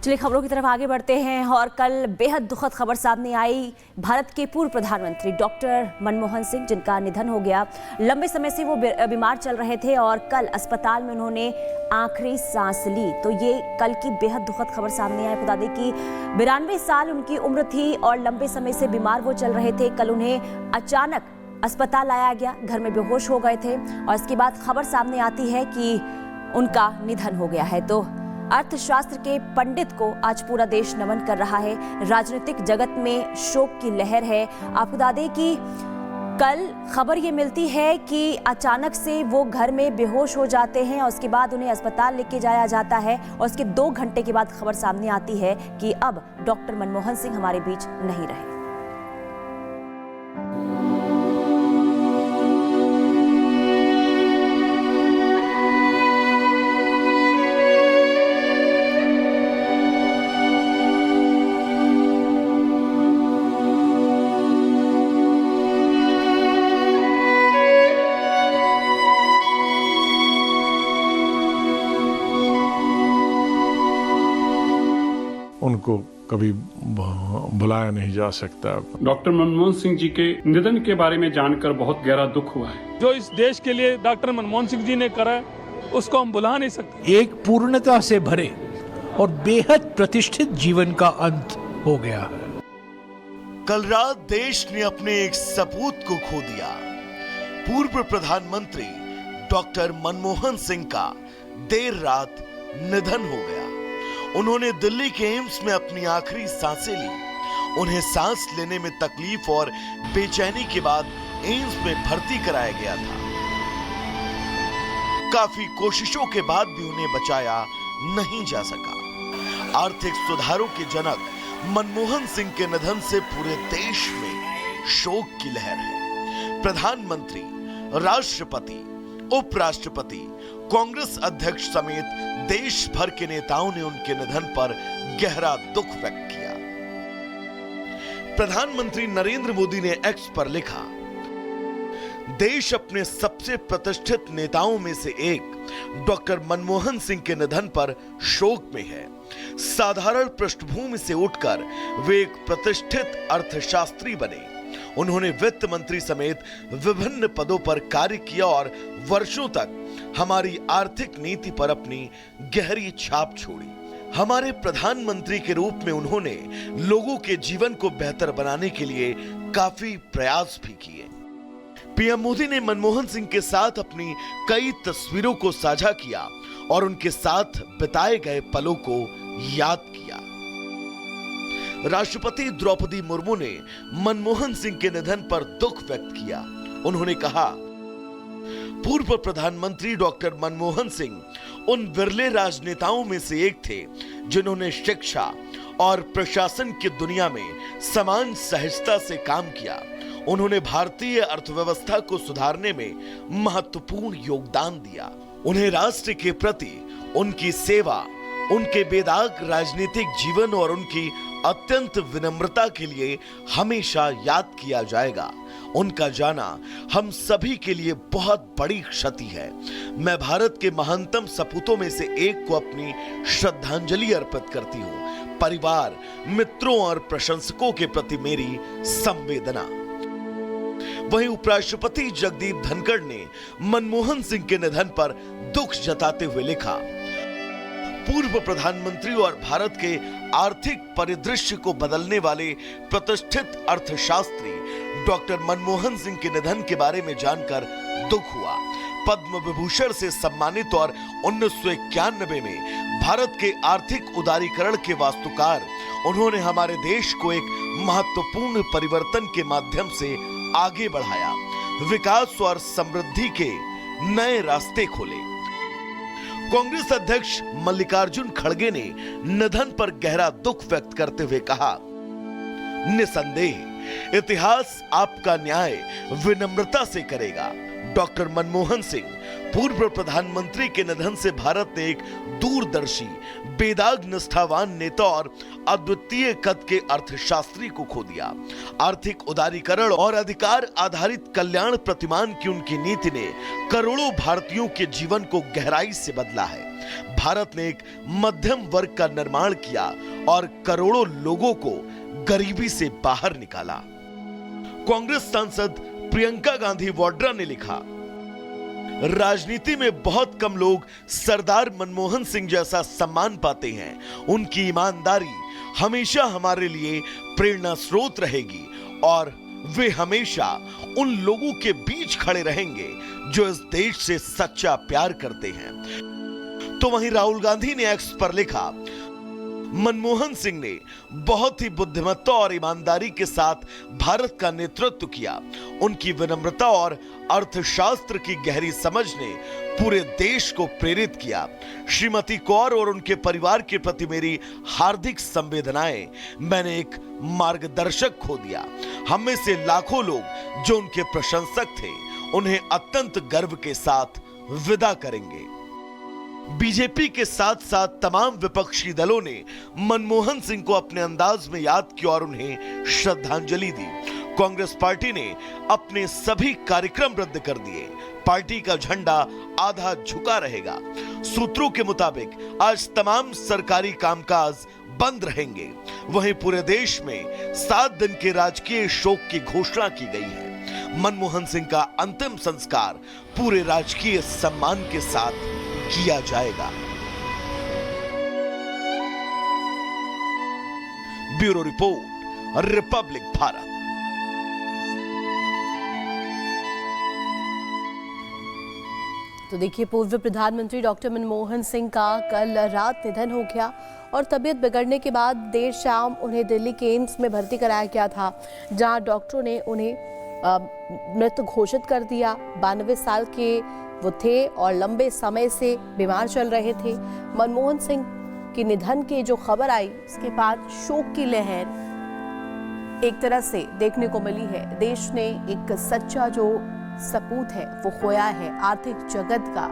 चलिए खबरों की तरफ आगे बढ़ते हैं और कल बेहद दुखद खबर सामने आई। भारत के पूर्व प्रधानमंत्री डॉक्टर मनमोहन सिंह, जिनका निधन हो गया। लंबे समय से वो बीमार चल रहे थे और कल अस्पताल में उन्होंने आखिरी सांस ली। तो ये कल की बेहद दुखद खबर सामने आई। बता दें कि 92 साल उनकी उम्र थी और लंबे समय से बीमार वो चल रहे थे। कल उन्हें अचानक अस्पताल लाया गया, घर में बेहोश हो गए थे और इसके बाद खबर सामने आती है कि उनका निधन हो गया है। तो अर्थशास्त्र के पंडित को आज पूरा देश नमन कर रहा है। राजनीतिक जगत में शोक की लहर है। आपको बता दें कि कल खबर ये मिलती है कि अचानक से वो घर में बेहोश हो जाते हैं और उसके बाद उन्हें अस्पताल लेके जाया जाता है और उसके 2 घंटे के बाद खबर सामने आती है कि अब डॉक्टर मनमोहन सिंह हमारे बीच नहीं रहे। उनको कभी भुलाया नहीं जा सकता। डॉक्टर मनमोहन सिंह जी के निधन के बारे में जानकर बहुत गहरा दुख हुआ है। जो इस देश के लिए डॉक्टर मनमोहन सिंह जी ने करा उसको हम भुला नहीं सकते। एक पूर्णता से भरे और बेहद प्रतिष्ठित जीवन का अंत हो गया है। कल रात देश ने अपने एक सपूत को खो दिया। पूर्व प्रधानमंत्री डॉक्टर मनमोहन सिंह का देर रात निधन हो गया। उन्होंने दिल्ली के एम्स में अपनी आखिरी सांसें ली। उन्हें सांस लेने में तकलीफ और बेचैनी के बाद एम्स में भर्ती कराया गया था। काफी कोशिशों के बाद भी उन्हें बचाया नहीं जा सका। आर्थिक सुधारों के जनक मनमोहन सिंह के निधन से पूरे देश में शोक की लहर है। प्रधानमंत्री, राष्ट्रपति, उपराष्ट्रपति, कांग्रेस अध्यक्ष समेत देश भर के नेताओं ने उनके निधन पर गहरा दुख व्यक्त किया। प्रधानमंत्री नरेंद्र मोदी ने एक्स पर लिखा, देश अपने सबसे प्रतिष्ठित नेताओं में से एक डॉक्टर मनमोहन सिंह के निधन पर शोक में है। साधारण पृष्ठभूमि से उठकर वे एक प्रतिष्ठित अर्थशास्त्री बने। उन्होंने वित्त मंत्री समेत विभिन्न पदों पर कार्य किया और वर्षों तक हमारी आर्थिक नीति पर अपनी गहरी छाप छोड़ी। हमारे प्रधानमंत्री के रूप में उन्होंने लोगों के जीवन को बेहतर बनाने के लिए काफी प्रयास भी किए। पीएम मोदी ने मनमोहन सिंह के साथ अपनी कई तस्वीरों को साझा किया और उनके साथ बिताए गए पलों को याद किया। राष्ट्रपति द्रौपदी मुर्मू ने मनमोहन सिंह के निधन पर दुख व्यक्त किया। उन्होंने कहा, पूर्व प्रधानमंत्री डॉक्टर मनमोहन सिंह उन विरले राजनेताओं में से एक थे जिन्होंने शिक्षा और प्रशासन की दुनिया में समान सहजता से काम किया। उन्होंने भारतीय अर्थव्यवस्था को सुधारने में महत्वपूर्ण योगदान दिया। उन्हें राष्ट्र के प्रति उनकी सेवा, उनके बेदाग राजनीतिक जीवन और उनकी अत्यंत विनम्रता के लिए हमेशा याद किया जाएगा। उनका जाना हम सभी के लिए बहुत बड़ी क्षति है। मैं भारत के महानतम सपूतों में से एक को अपनी श्रद्धांजलि अर्पित करती हूँ। परिवार, मित्रों और प्रशंसकों के प्रति मेरी संवेदना। वहीं उपराष्ट्रपति जगदीप धनखड़ ने मनमोहन सिंह के निधन पर दुख जताते हुए लिखा, पूर्व प्रधानमंत्री और भारत के आर्थिक परिदृश्य को बदलने वाले प्रतिष्ठित अर्थशास्त्री डॉक्टर मनमोहन सिंह के निधन के बारे में जानकर दुख हुआ। पद्म विभूषण से सम्मानित और 1991 में भारत के आर्थिक उदारीकरण के वास्तुकार, उन्होंने हमारे देश को एक महत्वपूर्ण परिवर्तन के माध्यम से आगे बढ़ाया, विकास और समृद्धि के नए रास्ते खोले। कांग्रेस अध्यक्ष मल्लिकार्जुन खड़गे ने निधन पर गहरा दुख व्यक्त करते हुए कहा, निसंदेह इतिहास आपका न्याय विनम्रता से करेगा। डॉक्टर मनमोहन सिंह पूर्व प्रधानमंत्री के निधन से भारत ने एक दूरदर्शी, बेदाग निष्ठावान नेता और अद्वितीय कद के अर्थशास्त्री को खो दिया। आर्थिक उदारीकरण और अधिकार आधारित कल्याण प्रतिमान की उनकी नीति ने करोड़ों भारतीयों के जीवन को गहराई से बदला है। भारत ने एक मध्यम वर्ग का निर्माण किया और करोड़ों लोगों को गरीबी से बाहर निकाला। कांग्रेस सांसद प्रियंका गांधी वाड्रा ने लिखा, राजनीति में बहुत कम लोग सरदार मनमोहन सिंह जैसा सम्मान पाते हैं। उनकी ईमानदारी हमेशा हमारे लिए प्रेरणा स्रोत रहेगी और वे हमेशा उन लोगों के बीच खड़े रहेंगे जो इस देश से सच्चा प्यार करते हैं। तो वहीं राहुल गांधी ने एक्स पर लिखा, मनमोहन सिंह ने बहुत ही बुद्धिमत्ता और ईमानदारी के साथ भारत का नेतृत्व किया। उनकी विनम्रता और अर्थशास्त्र की गहरी समझ ने पूरे देश को प्रेरित किया। श्रीमती कौर और उनके परिवार के प्रति मेरी हार्दिक संवेदनाएं। मैंने एक मार्गदर्शक खो दिया। हम में से लाखों लोग जो उनके प्रशंसक थे, उन्हें अत्यंत गर्व के साथ विदा करेंगे। बीजेपी के साथ साथ तमाम विपक्षी दलों ने मनमोहन सिंह को अपने अंदाज में याद किया और उन्हें श्रद्धांजलि दी। कांग्रेस पार्टी ने अपने सभी कार्यक्रम रद्द कर दिए। पार्टी का झंडा आधा झुका रहेगा। सूत्रों के मुताबिक आज तमाम सरकारी कामकाज बंद रहेंगे। वहीं पूरे देश में 7 दिन के राजकीय शोक की घोषणा की गई है। मनमोहन सिंह का अंतिम संस्कार पूरे राजकीय सम्मान के साथ किया जाएगा। Bureau report, Republic Bharat. तो देखिए, पूर्व प्रधानमंत्री डॉक्टर मनमोहन सिंह का कल रात निधन हो गया और तबीयत बिगड़ने के बाद देर शाम उन्हें दिल्ली के एम्स में भर्ती कराया गया था, जहां डॉक्टरों ने उन्हें मृत घोषित कर दिया। 92 साल के वो थे और लंबे समय से बीमार चल रहे थे। मनमोहन सिंह के निधन की जो खबर आई, उसके बाद शोक की लहर एक तरह से देखने को मिली है। देश ने एक सच्चा जो सपूत है वो खोया है। आर्थिक जगत का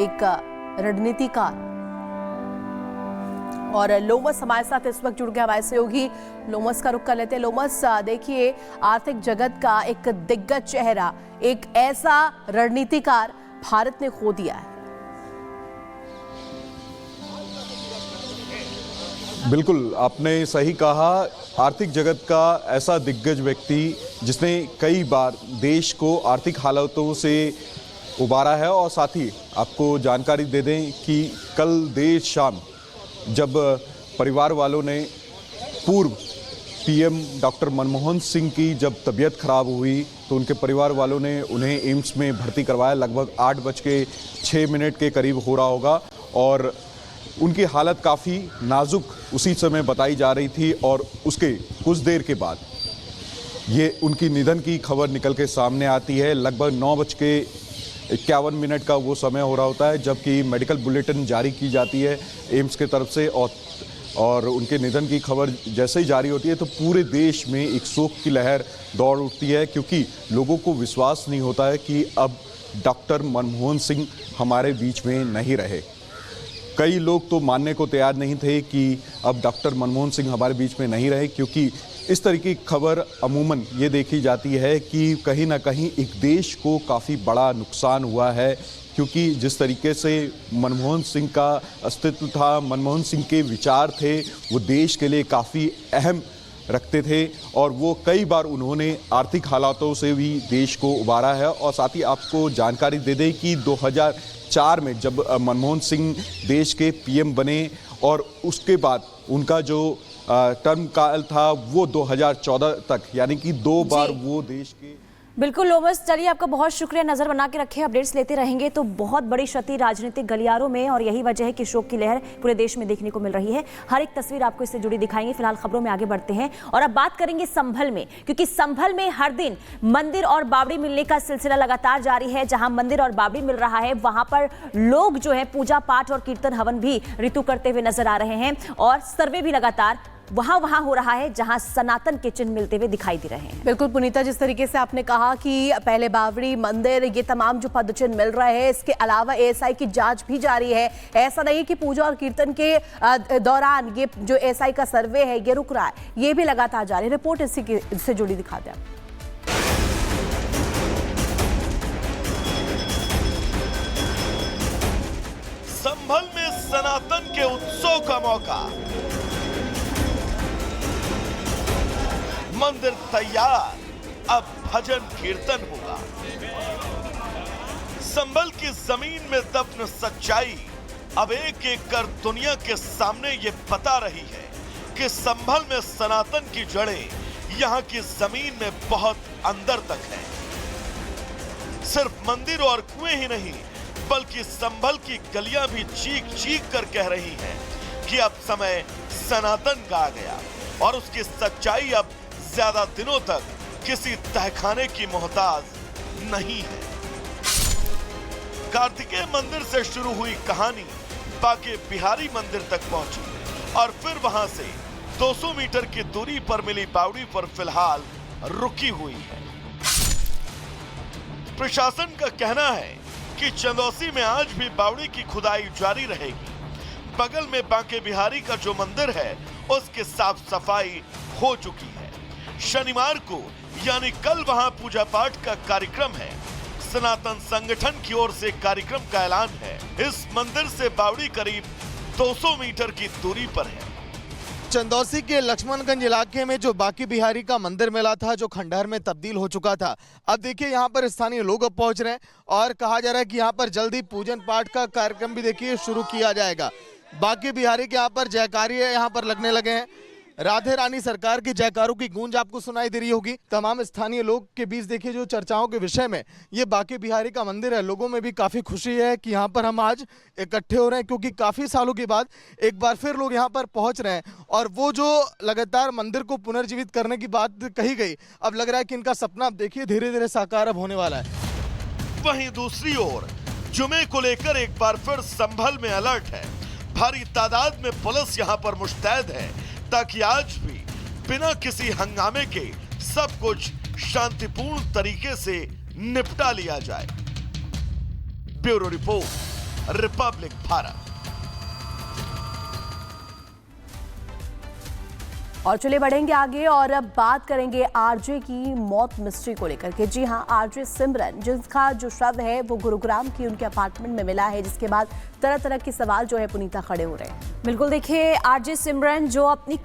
एक रणनीतिकार। और लोमस हमारे साथ इस वक्त जुड़ गया, हमारे सहयोगी लोमस का रुख कर लेते हैं। लोमस, देखिए, आर्थिक जगत का एक दिग्गज चेहरा, एक ऐसा रणनीतिकार भारत ने खो दिया है। बिल्कुल, आपने सही कहा। आर्थिक जगत का ऐसा दिग्गज व्यक्ति जिसने कई बार देश को आर्थिक हालातों से उबारा है। और साथ ही आपको जानकारी दे दें कि कल देर शाम जब परिवार वालों ने पूर्व पीएम डॉक्टर मनमोहन सिंह की जब तबीयत खराब हुई तो उनके परिवार वालों ने उन्हें एम्स में भर्ती करवाया। लगभग 8:06 के करीब हो रहा होगा और उनकी हालत काफ़ी नाजुक उसी समय बताई जा रही थी। और उसके कुछ देर के बाद ये उनकी निधन की खबर निकल के सामने आती है। लगभग 9:51 का वो समय हो रहा होता है जबकि मेडिकल बुलेटिन जारी की जाती है एम्स के तरफ से। और उनके निधन की खबर जैसे ही जारी होती है तो पूरे देश में एक शोक की लहर दौड़ उठती है, क्योंकि लोगों को विश्वास नहीं होता है कि अब डॉक्टर मनमोहन सिंह हमारे बीच में नहीं रहे। कई लोग तो मानने को तैयार नहीं थे कि अब डॉक्टर मनमोहन सिंह हमारे बीच में नहीं रहे, क्योंकि इस तरीके की खबर अमूमन ये देखी जाती है कि कहीं ना कहीं एक देश को काफ़ी बड़ा नुकसान हुआ है। क्योंकि जिस तरीके से मनमोहन सिंह का अस्तित्व था, मनमोहन सिंह के विचार थे, वो देश के लिए काफ़ी अहम रखते थे और वो कई बार उन्होंने आर्थिक हालातों से भी देश को उबारा है। और साथ ही आपको जानकारी दे दें कि 2004 में जब मनमोहन सिंह देश के पीएम बने और उसके बाद उनका जो टर्म काल था वो 2014 तक, यानी कि 2 बार वो देश के। बिल्कुल लोमस, चलिए आपका बहुत शुक्रिया। नजर बना के रखे, अपडेट्स लेते रहेंगे। तो बहुत बड़ी क्षति राजनीतिक गलियारों में और यही वजह है कि शोक की लहर पूरे देश में देखने को मिल रही है। हर एक तस्वीर आपको इससे जुड़ी दिखाएंगे। फिलहाल खबरों में आगे बढ़ते हैं और अब बात करेंगे संभल में, क्योंकि संभल में हर दिन मंदिर और बावड़ी मिलने का सिलसिला लगातार जारी है। जहां मंदिर और बावड़ी मिल रहा है वहां पर लोग जो है पूजा पाठ और कीर्तन हवन भी ऋतु करते हुए नजर आ रहे हैं और सर्वे भी लगातार वहां हो रहा है जहां सनातन के चिन्ह मिलते हुए दिखाई दे रहे हैं। बिल्कुल पुनीता, जिस तरीके से आपने कहा कि पहले बावड़ी, मंदिर, ये तमाम जो पद चिन्ह मिल रहे हैं, इसके अलावा एएसआई की जांच भी जारी है। ऐसा नहीं कि पूजा और कीर्तन के दौरान ये जो एएसआई का सर्वे है ये रुक रहा है, ये भी लगातार जारी है। रिपोर्ट इससे जुड़ी दिखाते हैं। संभल में के उत्सव का मौका। मंदिर तैयार, अब भजन कीर्तन होगा। संभल की जमीन में दफन सच्चाई अब एक एक कर दुनिया के सामने ये बता रही है कि संभल में सनातन की जड़ें यहाँ की जमीन में बहुत अंदर तक है। सिर्फ मंदिर और कुएं ही नहीं, बल्कि संभल की गलियां भी चीख चीख कर कह रही हैं कि अब समय सनातन का आ गया और उसकी सच्चाई अब ज्यादा दिनों तक किसी तहखाने की मोहताज नहीं है। कार्तिकेय मंदिर से शुरू हुई कहानी बाके बिहारी मंदिर तक पहुंची और फिर वहां से 200 मीटर की दूरी पर मिली बावड़ी पर फिलहाल रुकी हुई है। प्रशासन का कहना है कि चंदौसी में आज भी बावड़ी की खुदाई जारी रहेगी। बगल में बांके बिहारी का जो मंदिर है उसकी साफ सफाई हो चुकी है। शनिवार को यानी कल वहां पूजा पाठ का कार्यक्रम है। सनातन संगठन की ओर से कार्यक्रम का ऐलान है। इस मंदिर से बावड़ी करीब 200 मीटर की दूरी पर है। चंदौसी के लक्ष्मणगंज इलाके में जो बांके बिहारी का मंदिर मिला था, जो खंडहर में तब्दील हो चुका था, अब देखिए यहाँ पर स्थानीय लोग अब पहुंच रहे हैं और कहा जा रहा है कि यहाँ पर जल्दी पूजन पाठ का कार्यक्रम भी देखिए शुरू किया जाएगा। बांके बिहारी के यहाँ पर जयकारियां यहाँ पर लगने लगे हैं। राधे रानी सरकार की जयकारों की गूंज आपको सुनाई दे रही होगी। तमाम स्थानीय लोग के बीच देखिए जो चर्चाओं के विषय में ये बांके बिहारी का मंदिर है, लोगों में भी काफी खुशी है कि यहाँ पर हम आज इकट्ठे हो रहे हैं, क्योंकि काफी सालों के बाद एक बार फिर लोग यहाँ पर पहुंच रहे हैं और वो जो लगातार मंदिर को पुनर्जीवित करने की बात कही गई, अब लग रहा है कि इनका सपना देखिए धीरे धीरे साकार अब होने वाला है। वहीं दूसरी ओर जुमे को लेकर एक बार फिर संभल में अलर्ट है। भारी तादाद में पुलिस यहाँ पर मुस्तैद है ताकि आज भी बिना किसी हंगामे के सब कुछ शांतिपूर्ण तरीके से निपटा लिया जाए। Bureau report, Republic Bharat. और चलिए बढ़ेंगे आगे और अब बात करेंगे आरजे की मौत मिस्ट्री को लेकर के। जी हां, आरजे सिमरन जिसका जो शव है वो गुरुग्राम की उनके अपार्टमेंट में मिला है, जिसके बाद तरह तरह के सवाल जो है पुनीता खड़े हो रहे हैं। बिल्कुल, देखिए आरजे सिमरन जो अपनी